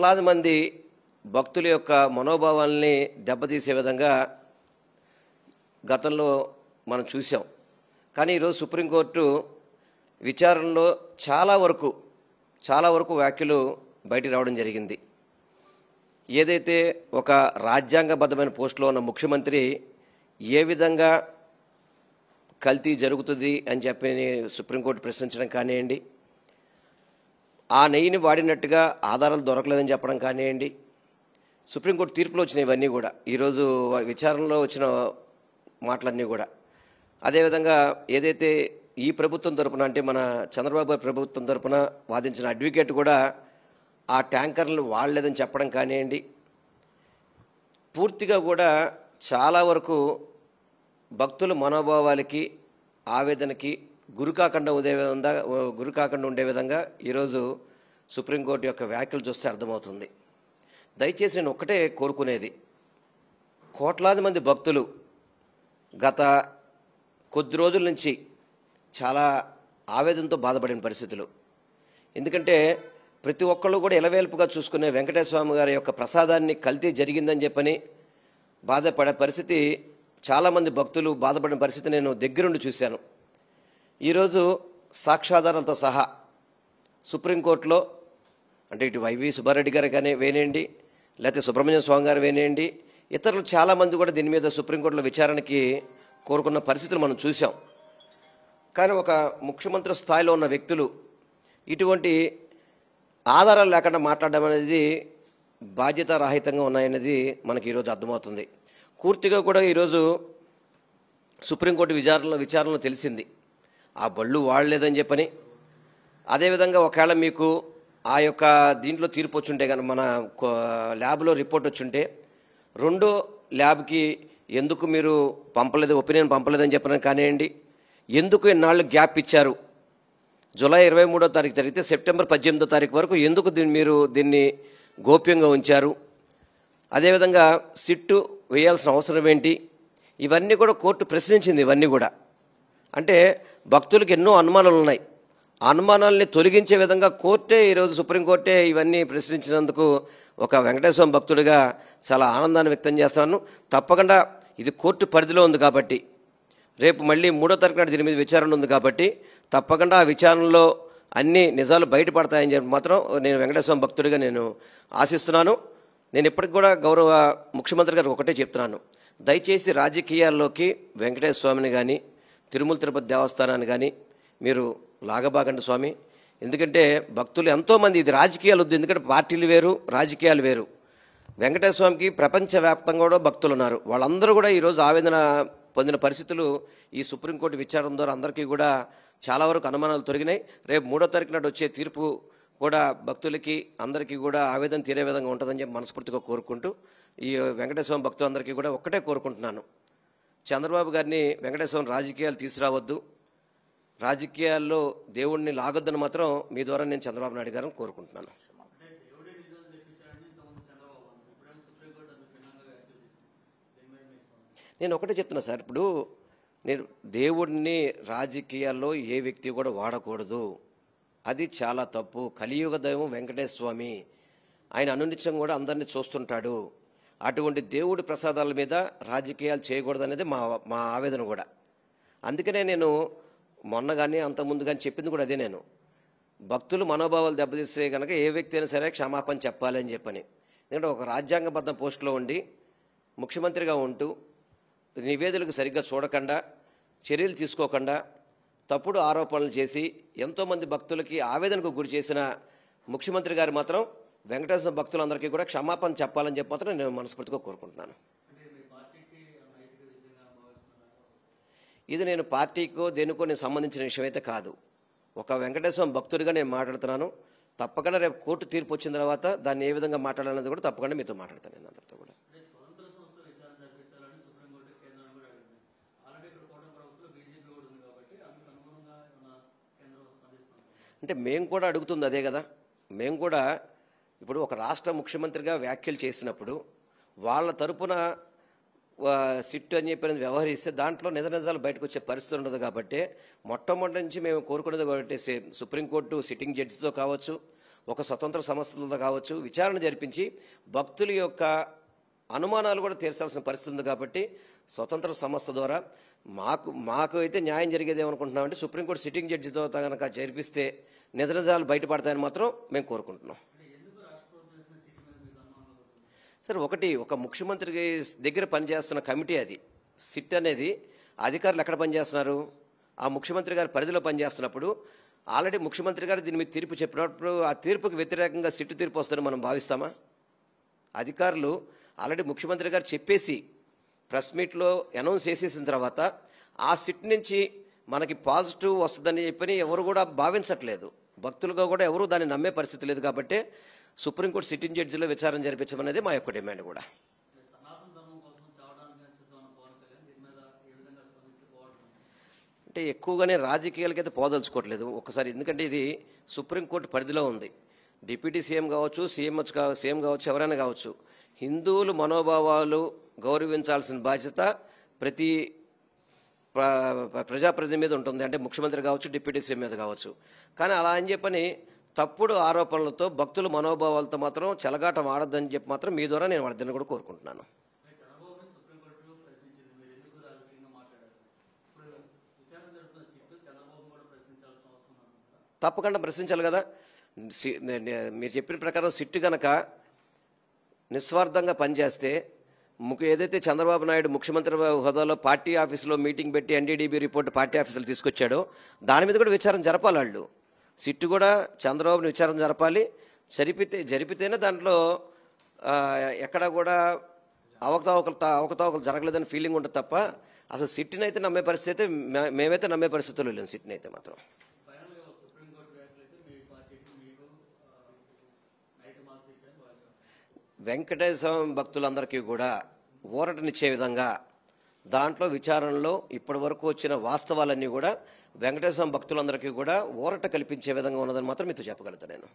వేలాది మంది భక్తుల యొక్క మనోభావాల్ని దెబ్బతీసే విధంగా గతంలో మనం చూసాం. కానీ ఈరోజు సుప్రీంకోర్టు విచారణలో చాలా వరకు వ్యాఖ్యలు బయటికి రావడం జరిగింది. ఏదైతే ఒక రాజ్యాంగబద్ధమైన పోస్టులో ఉన్న ముఖ్యమంత్రి ఏ విధంగా కల్తీ జరుగుతుంది అని చెప్పి సుప్రీంకోర్టు ప్రశ్నించడం కానివ్వండి, ఆ నెయ్యిని వాడినట్టుగా ఆధారాలు దొరకలేదని చెప్పడం కానివ్వండి, సుప్రీంకోర్టు తీర్పులో వచ్చిన ఇవన్నీ కూడా ఈరోజు విచారణలో వచ్చిన మాటలన్నీ కూడా. అదేవిధంగా ఏదైతే ఈ ప్రభుత్వం తరపున అంటే మన చంద్రబాబు ప్రభుత్వం తరపున వాదించిన అడ్వకేట్ కూడా ఆ ట్యాంకర్లు వాడలేదని చెప్పడం కానివ్వండి, పూర్తిగా కూడా చాలా వరకు భక్తుల మనోభావాలకి ఆవేదనకి గురి కాకుండా ఉండే విధంగా ఈరోజు సుప్రీంకోర్టు యొక్క వ్యాఖ్యలు చూస్తే అర్థమవుతుంది. దయచేసి నేను ఒక్కటే కోరుకునేది, కోట్లాది మంది భక్తులు గత కొద్ది రోజుల నుంచి చాలా ఆవేదనతో బాధపడిన పరిస్థితులు. ఎందుకంటే ప్రతి ఒక్కళ్ళు కూడా ఎలవేల్పుగా చూసుకునే వెంకటేశ్వర స్వామి గారి యొక్క ప్రసాదాన్ని కల్తీ జరిగిందని చెప్పని బాధపడే పరిస్థితి, చాలామంది భక్తులు బాధపడిన పరిస్థితి నేను దగ్గరుండి చూశాను. ఈరోజు సాక్ష్యాధారాలతో సహా సుప్రీంకోర్టులో అంటే ఇటు వైవి సుబ్బారెడ్డి గారు కానీ వేనేయండి, లేకపోతే సుబ్రహ్మణ్య స్వామి గారు వేనేయండి, ఇతరులు చాలామంది కూడా దీని మీద సుప్రీంకోర్టులో విచారణకి కోరుకున్న పరిస్థితులు మనం చూసాం. కానీ ఒక ముఖ్యమంత్రి స్థాయిలో ఉన్న వ్యక్తులు ఇటువంటి ఆధారాలు లేకుండా మాట్లాడడం అనేది బాధ్యతారాహితంగా ఉన్నాయనేది మనకి ఈరోజు అర్థమవుతుంది. పూర్తిగా కూడా ఈరోజు సుప్రీంకోర్టు విచారణలో తెలిసింది ఆ బళ్ళు వాడలేదని చెప్పని. అదేవిధంగా ఒకవేళ మీకు ఆ యొక్క దీంట్లో తీర్పు వచ్చుంటే కానీ మన ల్యాబ్లో రిపోర్ట్ వచ్చుంటే రెండో ల్యాబ్కి ఎందుకు మీరు ఒపీనియన్ పంపలేదని చెప్పడం కానివ్వండి, ఎందుకు ఇన్నాళ్ళు గ్యాప్ ఇచ్చారు, జూలై 23వ తారీఖు జరిగితే సెప్టెంబర్ 18వ తారీఖు వరకు ఎందుకు మీరు దీన్ని గోప్యంగా ఉంచారు, అదేవిధంగా సిట్టు వేయాల్సిన అవసరం ఏంటి, ఇవన్నీ కూడా కోర్టు ప్రశ్నించింది. ఇవన్నీ కూడా అంటే భక్తులకు ఎన్నో అనుమానాలు ఉన్నాయి. ఆ అనుమానాలని తొలగించే విధంగా కోర్టే ఈరోజు సుప్రీంకోర్టే ఇవన్నీ ప్రశ్నించినందుకు ఒక వెంకటేశ్వర భక్తుడిగా చాలా ఆనందాన్ని వ్యక్తం చేస్తున్నాను. తప్పకుండా ఇది కోర్టు పరిధిలో ఉంది కాబట్టి, రేపు మళ్ళీ 3వ తారీఖు నాడు దీని మీద విచారణ ఉంది కాబట్టి తప్పకుండా ఆ విచారణలో అన్ని నిజాలు బయటపడతాయని చెప్పి మాత్రం నేను వెంకటేశ్వర భక్తుడిగా నేను ఆశిస్తున్నాను. నేను ఇప్పటికి కూడా గౌరవ ముఖ్యమంత్రి గారికి ఒకటే చెప్తున్నాను, దయచేసి రాజకీయాల్లోకి వెంకటేశ్వర స్వామిని కానీ తిరుమల తిరుపతి దేవస్థానాన్ని కానీ మీరు లాగబాగండి స్వామి. ఎందుకంటే భక్తులు ఎంతోమంది, ఇది రాజకీయాలు వద్దు, ఎందుకంటే పార్టీలు వేరు రాజకీయాలు వేరు. వెంకటేశ్వర స్వామికి ప్రపంచవ్యాప్తంగా కూడా భక్తులు ఉన్నారు. వాళ్ళందరూ కూడా ఈరోజు ఆవేదన పొందిన పరిస్థితులు ఈ సుప్రీంకోర్టు విచారణ ద్వారా అందరికీ కూడా చాలా వరకు అనుమానాలు తొలగినాయి. రేపు 3వ తారీఖు నాడు వచ్చే తీర్పు కూడా భక్తులకి అందరికీ కూడా ఆవేదన తీరే విధంగా ఉంటుందని చెప్పి మనస్ఫూర్తిగా కోరుకుంటూ ఈ వెంకటేశ్వర భక్తులందరికీ కూడా ఒక్కటే కోరుకుంటున్నాను, చంద్రబాబు గారిని వెంకటేశ్వరం రాజకీయాలు తీసుకురావద్దు, రాజకీయాల్లో దేవుడిని లాగొద్దని మాత్రం మీ ద్వారా నేను చంద్రబాబు నాయుడు గారిని కోరుకుంటున్నాను. నేను ఒకటే చెప్తున్నా సార్, ఇప్పుడు నేను దేవుడిని రాజకీయాల్లో ఏ వ్యక్తి కూడా వాడకూడదు, అది చాలా తప్పు. కలియుగ దైవం వెంకటేశ్వర స్వామి, ఆయన అనునిత్యం కూడా అందరినీ చూస్తుంటాడు. అటువంటి దేవుడి ప్రసాదాల మీద రాజకీయాలు చేయకూడదు అనేది మా ఆవేదన కూడా. అందుకనే నేను మొన్న కానీ అంతకుముందు కానీ చెప్పింది కూడా అదే, నేను భక్తులు మనోభావాలు దెబ్బతీస్తే కనుక ఏ వ్యక్తి అయినా సరే క్షమాపణ చెప్పాలి అని చెప్పని. ఎందుకంటే ఒక రాజ్యాంగబద్ధ పోస్టులో ఉండి ముఖ్యమంత్రిగా ఉంటూ నివేదికలకు సరిగ్గా చూడకుండా చర్యలు తీసుకోకుండా తప్పుడు ఆరోపణలు చేసి ఎంతోమంది భక్తులకి ఆవేదనకు గురి చేసిన ముఖ్యమంత్రి గారు మాత్రం వెంకటేశ్వర భక్తులందరికీ కూడా క్షమాపణ చెప్పాలని చెప్పి మాత్రం నేను మనస్ఫూర్తిగా కోరుకుంటున్నాను. ఇది నేను పార్టీకో దేనికో నేను సంబంధించిన విషయం అయితే కాదు, ఒక వెంకటేశ్వర భక్తుడిగా నేను మాట్లాడుతున్నాను. తప్పకుండా రేపు కోర్టు తీర్పు వచ్చిన తర్వాత దాన్ని ఏ విధంగా మాట్లాడాలన్నది కూడా తప్పకుండా మీతో మాట్లాడతాను. నేను అందరితో కూడా అంటే మేము కూడా అడుగుతుంది అదే కదా. మేము కూడా ఇప్పుడు ఒక రాష్ట్ర ముఖ్యమంత్రిగా వ్యాఖ్యలు చేసినప్పుడు వాళ్ళ తరపున సిట్ అని చెప్పి వ్యవహరిస్తే దాంట్లో నిజాలు బయటకు వచ్చే పరిస్థితి ఉండదు. కాబట్టి మొట్టమొదటి నుంచి మేము కోరుకునేది కాబట్టి సుప్రీంకోర్టు సిట్టింగ్ జడ్జితో కావచ్చు, ఒక స్వతంత్ర సంస్థలతో కావచ్చు విచారణ జరిపించి భక్తుల యొక్క అనుమానాలు కూడా తీర్చాల్సిన పరిస్థితి ఉంది. కాబట్టి స్వతంత్ర సంస్థ ద్వారా మాకు అయితే న్యాయం జరిగేది ఏమనుకుంటున్నామంటే సుప్రీంకోర్టు సిట్టింగ్ జడ్జితో కనుక జరిపిస్తే నిజాలు బయటపడతాయని మాత్రం మేము కోరుకుంటున్నాం. సార్ ఒక ముఖ్యమంత్రి దగ్గర పనిచేస్తున్న కమిటీ అది సిట్ అనేది అధికారులు ఎక్కడ పనిచేస్తున్నారు? ఆ ముఖ్యమంత్రి గారి పరిధిలో పనిచేస్తున్నప్పుడు ఆల్రెడీ ముఖ్యమంత్రి గారు దీని మీద తీర్పు చెప్పినప్పుడు ఆ తీర్పుకి వ్యతిరేకంగా సిట్టు తీర్పు వస్తుందని మనం భావిస్తామా? అధికారులు ఆల్రెడీ ముఖ్యమంత్రి గారు చెప్పేసి ప్రెస్ మీట్లో అనౌన్స్ చేసేసిన తర్వాత ఆ సిట్ నుంచి మనకి పాజిటివ్ వస్తుందని చెప్పని ఎవరు కూడా భావించట్లేదు. భక్తులుగా కూడా ఎవరు దాన్ని నమ్మే పరిస్థితి లేదు. కాబట్టి సుప్రీంకోర్టు సిట్టింగ్ జడ్జిలో విచారణ జరిపించమనేది మా యొక్క డిమాండ్ కూడా. అంటే ఎక్కువగానే రాజకీయాలకైతే పోదలుచుకోవట్లేదు ఒకసారి, ఎందుకంటే ఇది సుప్రీంకోర్టు పరిధిలో ఉంది. డిప్యూటీ సీఎం కావచ్చు, సీఎం కావచ్చు, ఎవరైనా కావచ్చు, హిందువులు మనోభావాలు గౌరవించాల్సిన బాధ్యత ప్రతి ప్రజాప్రతినిధి మీద ఉంటుంది. అంటే ముఖ్యమంత్రి కావచ్చు, డిప్యూటీ సీఎం మీద కావచ్చు. కానీ అలా అని చెప్పని తప్పుడు ఆరోపణలతో భక్తుల మనోభావాలతో మాత్రం చెలగాటం ఆడద్దని చెప్పి మాత్రం మీ ద్వారా నేను వాళ్ళిద్దరిని కూడా కోరుకుంటున్నాను. తప్పకుండా ప్రశ్నించాలి కదా. మీరు చెప్పిన ప్రకారం సిట్టు కనుక నిస్వార్థంగా పనిచేస్తే ఏదైతే చంద్రబాబు నాయుడు ముఖ్యమంత్రి హోదాలో పార్టీ ఆఫీసులో మీటింగ్ పెట్టి ఎన్డీడీబీ రిపోర్ట్ పార్టీ ఆఫీసులు తీసుకొచ్చాడో దాని మీద కూడా విచారణ జరపాలి. వాళ్ళు సిట్టు కూడా చంద్రబాబుని విచారణ జరపాలి. జరిపితేనే దాంట్లో ఎక్కడ కూడా అవకతవకలు జరగలేదని ఫీలింగ్ ఉంటుంది తప్ప అసలు సిట్టిని అయితే నమ్మే పరిస్థితి అయితే మేమైతే నమ్మే పరిస్థితుల్లో లేము. సిట్టిని అయితే మాత్రం వెంకటేశ్వర భక్తులందరికీ కూడా ఊరటనిచ్చే విధంగా దాంట్లో విచారణలో ఇప్పటి వరకు వచ్చిన వాస్తవాలన్నీ కూడా వెంకటేశ్వర భక్తులందరికీ కూడా ఊరట కల్పించే విధంగా ఉన్నదని మాత్రం మీతో చెప్పగలుగుతాను నేను.